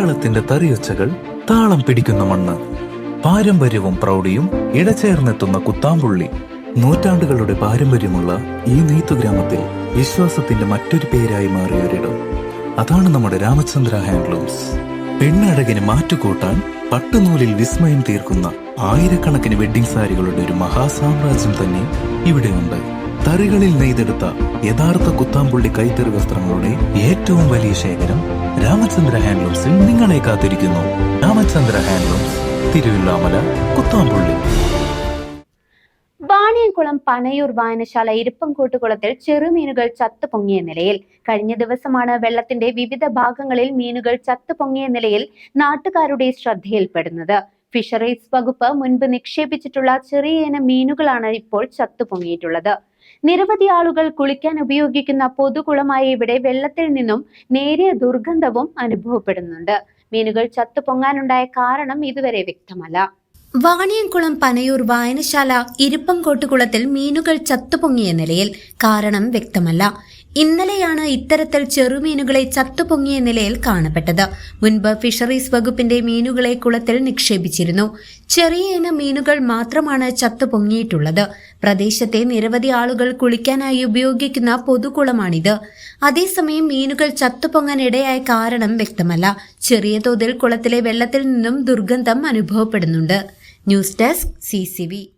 കേരളത്തിന്റെ തറിയൊച്ചകൾ താളം പിടിക്കുന്ന മണ്ണ്, പാരമ്പര്യവും പ്രൗഢിയും ഇടചേർന്നെത്തുന്ന കുത്താമ്പുള്ളി. നൂറ്റാണ്ടുകളുടെ പാരമ്പര്യമുള്ള ഈ നെയ്ത്തുഗ്രാമത്തിൽ വിശ്വാസത്തിന്റെ മറ്റൊരു പേരായി മാറിയൊരിടം. അതാണ് നമ്മുടെ രാമചന്ദ്ര ഹാൻഡ്ലൂംസ്. പെണ്ണഴകിന് മാറ്റുകൂട്ടാൻ പട്ടുനൂലിൽ വിസ്മയം തീർക്കുന്ന ആയിരക്കണക്കിന് വെഡ്ഡിംഗ് സാരികളുടെ ഒരു മഹാസാമ്രാജ്യം തന്നെ ഇവിടെയുണ്ട്. തറികളിൽ നെയ്തെടുത്ത യഥാർത്ഥ കുത്താമ്പുള്ളി കൈത്തറി വസ്ത്രങ്ങളുടെ ഏറ്റവും വലിയ ശേഖരം രാമചന്ദ്ര ഹാൻഡ്ലൂംസിൽ നിങ്ങളെ കാത്തിരിക്കുന്നു. രാമചന്ദ്ര ഹാൻഡ്ലൂംസ്, തിരുവില്ലാമല, കുത്താമ്പുള്ളി. വാണിയംകുളം പനയൂർ വായനശാല ഇരിപ്പംകോട്ടുകുളത്തിൽ ചെറുമീനുകൾ ചത്തുപൊങ്ങിയ നിലയിൽ. കഴിഞ്ഞ ദിവസമാണ് വെള്ളത്തിന്റെ വിവിധ ഭാഗങ്ങളിൽ മീനുകൾ ചത്തുപൊങ്ങിയ നിലയിൽ നാട്ടുകാരുടെ ശ്രദ്ധയിൽപ്പെടുന്നത്. ഫിഷറീസ് വകുപ്പ് മുൻപ് നിക്ഷേപിച്ചിട്ടുള്ള ചെറിയ ഇനം മീനുകളാണ് ഇപ്പോൾ ചത്തുപൊങ്ങിയിട്ടുള്ളത്. നിരവധി ആളുകൾ കുളിക്കാൻ ഉപയോഗിക്കുന്ന പൊതുകുളമായ ഇവിടെ വെള്ളത്തിൽ നിന്നും നേരിയ ദുർഗന്ധവും അനുഭവപ്പെടുന്നുണ്ട്. മീനുകൾ ചത്തുപൊങ്ങാനുണ്ടായ കാരണം ഇതുവരെ വ്യക്തമല്ല. വാണിയംകുളം പനയൂർ വായനശാല ഇരിപ്പംകോട്ടുകുളത്തിൽ മീനുകൾ ചത്തുപൊങ്ങിയ നിലയിൽ. കാരണം വ്യക്തമല്ല. ഇന്നലെയാണ് ഇത്തരത്തിൽ ചെറുമീനുകളെ ചത്തുപൊങ്ങിയ നിലയിൽ കാണപ്പെട്ടത്. മുൻപ് ഫിഷറീസ് വകുപ്പിന്റെ മീനുകളെ കുളത്തിൽ നിക്ഷേപിച്ചിരുന്നു. ചെറിയ ഇനം മീനുകൾ മാത്രമാണ് ചത്തുപൊങ്ങിയിട്ടുള്ളത്. പ്രദേശത്തെ നിരവധി ആളുകൾ കുളിക്കാനായി ഉപയോഗിക്കുന്ന പൊതുകുളമാണിത്. അതേസമയം മീനുകൾ ചത്തുപൊങ്ങാൻ ഇടയായ കാരണം വ്യക്തമല്ല. ചെറിയ തോതിൽ കുളത്തിലെ വെള്ളത്തിൽ നിന്നും ദുർഗന്ധം അനുഭവപ്പെടുന്നുണ്ട്. News desk CCV.